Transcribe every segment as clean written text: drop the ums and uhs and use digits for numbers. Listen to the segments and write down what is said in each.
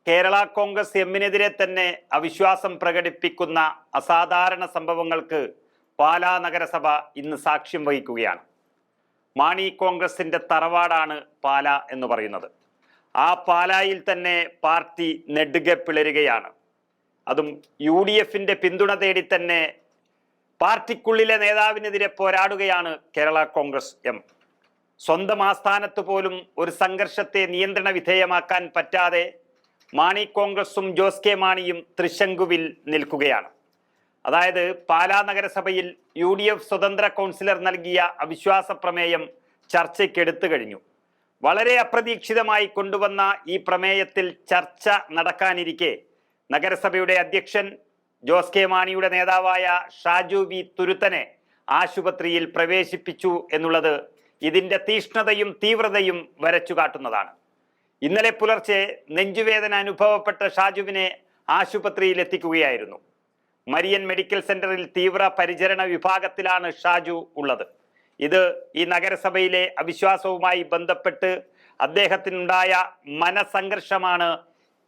കേരള കോൺഗ്രസ് എമ്മിനെതിരെ തന്നെ അവിശ്വാസം പ്രകടിപ്പിക്കുന്ന അസാധാരണ സംഭവങ്ങൾക്ക് പാലാ നഗരസഭ ഇന്ന് സാക്ഷ്യം വഹിക്കുകയാണ്. മാണി കോൺഗ്രസിന്റെ തറവാടാണ് പാല എന്ന് പറയുന്നത്. ആ പാലായിൽ തന്നെ പാർട്ടി നെടുകെ പിളരുകയാണ്. അതും UDFന്റെ പിന്തുണ തേടി തന്നെ പാർട്ടിക്കുള്ളിലെ നേതാവിനെതിരെ പോരാടുകയാണ് കേരള കോൺഗ്രസ് എം. സ്വന്തം ആസ്ഥാനത്ത് പോലും ഒരു സംഘർഷത്തെ നിയന്ത്രണ വിധേയമാക്കാൻ പറ്റാതെ മാണി കോൺഗ്രസും ജോസ് കെ മാണിയും തൃശങ്കുവിൽ നിൽക്കുകയാണ്. അതായത് പാലാ നഗരസഭയിൽ UDF സ്വതന്ത്ര കൗൺസിലർ നൽകിയ അവിശ്വാസ പ്രമേയം ചർച്ചയ്ക്കെടുത്തു കഴിഞ്ഞു. വളരെ അപ്രതീക്ഷിതമായി കൊണ്ടുവന്ന ഈ പ്രമേയത്തിൽ ചർച്ച നടക്കാനിരിക്കെ നഗരസഭയുടെ അധ്യക്ഷൻ ജോസ് കെ മാണിയുടെ നേതാവായ ഷാജു വി തുരുത്തനെ ആശുപത്രിയിൽ പ്രവേശിപ്പിച്ചു എന്നുള്ളത് ഇതിന്റെ തീഷ്ണതയും തീവ്രതയും വരച്ചു കാട്ടുന്നതാണ്. ഇന്നലെ പുലർച്ചെ നെഞ്ചുവേദന അനുഭവപ്പെട്ട ഷാജുവിനെ ആശുപത്രിയിൽ എത്തിക്കുകയായിരുന്നു. മരിയൻ മെഡിക്കൽ സെന്ററിൽ തീവ്ര പരിചരണ വിഭാഗത്തിലാണ് ഷാജു ഉള്ളത്. ഇത് ഈ നഗരസഭയിലെ അവിശ്വാസവുമായി ബന്ധപ്പെട്ട് അദ്ദേഹത്തിനുണ്ടായ മനസംഘർഷമാണ്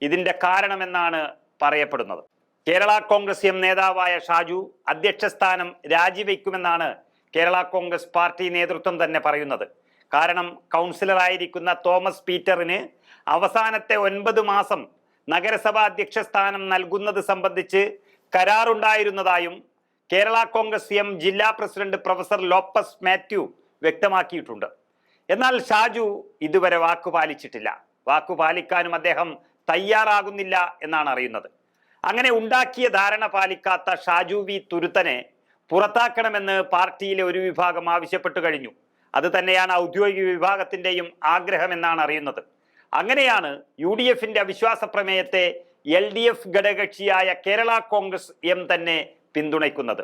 ഇതിന്റെ കാരണമെന്നാണ് പറയപ്പെടുന്നത്. കേരള കോൺഗ്രസ് എം നേതാവായ ഷാജു അധ്യക്ഷ സ്ഥാനം രാജിവെക്കുമെന്നാണ് കേരള കോൺഗ്രസ് പാർട്ടി നേതൃത്വം തന്നെ പറയുന്നത്. കാരണം കൗൺസിലറായിരിക്കുന്ന തോമസ് പീറ്ററിന് അവസാനത്തെ 9 മാസം നഗരസഭാ അധ്യക്ഷ സ്ഥാനം നൽകുന്നത് സംബന്ധിച്ച് കരാറുണ്ടായിരുന്നതായും കേരള കോൺഗ്രസ് എം ജില്ലാ പ്രസിഡന്റ് പ്രൊഫസർ ലോപ്പസ് മാത്യു വ്യക്തമാക്കിയിട്ടുണ്ട്. എന്നാൽ ഷാജു ഇതുവരെ വാക്കുപാലിച്ചിട്ടില്ല. വാക്കുപാലിക്കാനും അദ്ദേഹം തയ്യാറാകുന്നില്ല എന്നാണ് അറിയുന്നത്. അങ്ങനെ ഉണ്ടാക്കിയ ധാരണ പാലിക്കാത്ത ഷാജു വി തുരുത്തനെ പുറത്താക്കണമെന്ന് പാർട്ടിയിലെ ഒരു വിഭാഗം ആവശ്യപ്പെട്ടു കഴിഞ്ഞു. അത് തന്നെയാണ് ഔദ്യോഗിക വിഭാഗത്തിന്റെയും ആഗ്രഹമെന്നാണ് അറിയുന്നത്. അങ്ങനെയാണ് UDFന്റെ അവിശ്വാസ പ്രമേയത്തെ LDF ഘടകകക്ഷിയായ കേരള കോൺഗ്രസ് എം തന്നെ പിന്തുണയ്ക്കുന്നത്.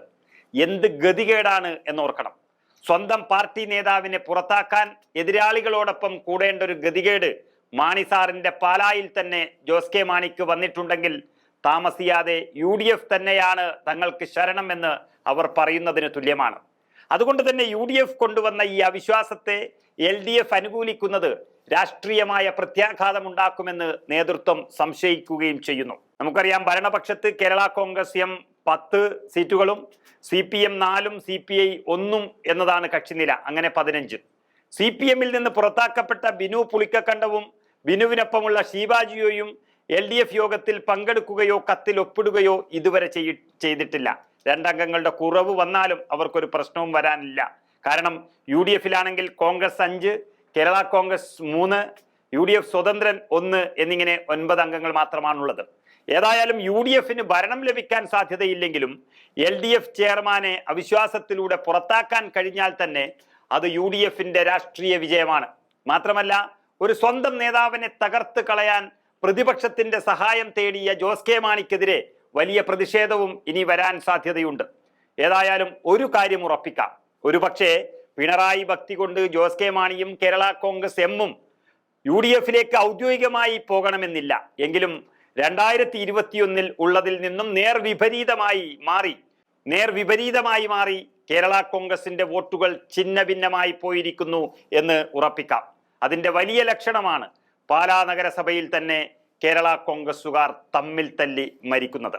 എന്ത് ഗതികേടാണ് എന്നോർക്കണം. സ്വന്തം പാർട്ടി നേതാവിനെ പുറത്താക്കാൻ എതിരാളികളോടൊപ്പം കൂടേണ്ട ഒരു ഗതികേട് മാണി സാറിന്റെ പാലായിൽ തന്നെ ജോസ് കെ മാണിക്ക് വന്നിട്ടുണ്ടെങ്കിൽ താമസിയാതെ UDF തന്നെയാണ് തങ്ങൾക്ക് ശരണം എന്ന് അവർ പറയുന്നതിന് തുല്യമാണ്. അതുകൊണ്ട് തന്നെ UDF കൊണ്ടുവന്ന ഈ അവിശ്വാസത്തെ LDF അനുകൂലിക്കുന്നത് രാഷ്ട്രീയമായ പ്രത്യാഘാതം ഉണ്ടാക്കുമെന്ന് നേതൃത്വം സംശയിക്കുകയും ചെയ്യുന്നു. നമുക്കറിയാം, ഭരണപക്ഷത്ത് കേരള കോൺഗ്രസ് എം 10 സീറ്റുകളും CPM 4ഉം CPI 1ഉം എന്നതാണ് കക്ഷിനില. അങ്ങനെ 15. CPMൽ നിന്ന് പുറത്താക്കപ്പെട്ട ബിനു പുളിക്കക്കണ്ടവും ബിനുവിനൊപ്പമുള്ള ഷീബാജിയോയും LDF യോഗത്തിൽ പങ്കെടുക്കുകയോ കത്തിൽ ഒപ്പിടുകയോ ഇതുവരെ ചെയ്തിട്ടില്ല. 2 അംഗങ്ങളുടെ കുറവ് വന്നാലും അവർക്കൊരു പ്രശ്നവും വരാനില്ല. കാരണം UDFലാണെങ്കിൽ കോൺഗ്രസ് 5, കേരള കോൺഗ്രസ് 3, UDF സ്വതന്ത്രൻ 1 എന്നിങ്ങനെ 9 അംഗങ്ങൾ മാത്രമാണുള്ളത്. ഏതായാലും UDFന് ഭരണം ലഭിക്കാൻ സാധ്യതയില്ലെങ്കിലും LDF ചെയർമാനെ അവിശ്വാസത്തിലൂടെ പുറത്താക്കാൻ കഴിഞ്ഞാൽ തന്നെ അത് UDFന്റെ രാഷ്ട്രീയ വിജയമാണ്. മാത്രമല്ല, ഒരു സ്വന്തം നേതാവിനെ തകർത്ത് കളയാൻ പ്രതിപക്ഷത്തിന്റെ സഹായം തേടിയ ജോസ് കെ മാണിക്കെതിരെ വലിയ പ്രതിഷേധവും ഇനി വരാൻ സാധ്യതയുണ്ട്. ഏതായാലും ഒരു കാര്യം ഉറപ്പിക്കാം, ഒരുപക്ഷെ പിണറായി ഭക്തി കൊണ്ട് ജോസ് കെ മാണിയും കേരള കോൺഗ്രസ് എമ്മും UDFലേക്ക് ഔദ്യോഗികമായി പോകണമെന്നില്ല. എങ്കിലും 2021 ഉള്ളതിൽ നിന്നും നേർവിപരീതമായി മാറി കേരള കോൺഗ്രസിന്റെ വോട്ടുകൾ ഛിന്ന ഭിന്നമായി പോയിരിക്കുന്നു എന്ന് ഉറപ്പിക്കാം. അതിന്റെ വലിയ ലക്ഷണമാണ് പാലാ നഗരസഭയിൽ തന്നെ കേരള കോൺഗ്രസുകാർ തമ്മിൽ തല്ലി മരിക്കുന്നത്.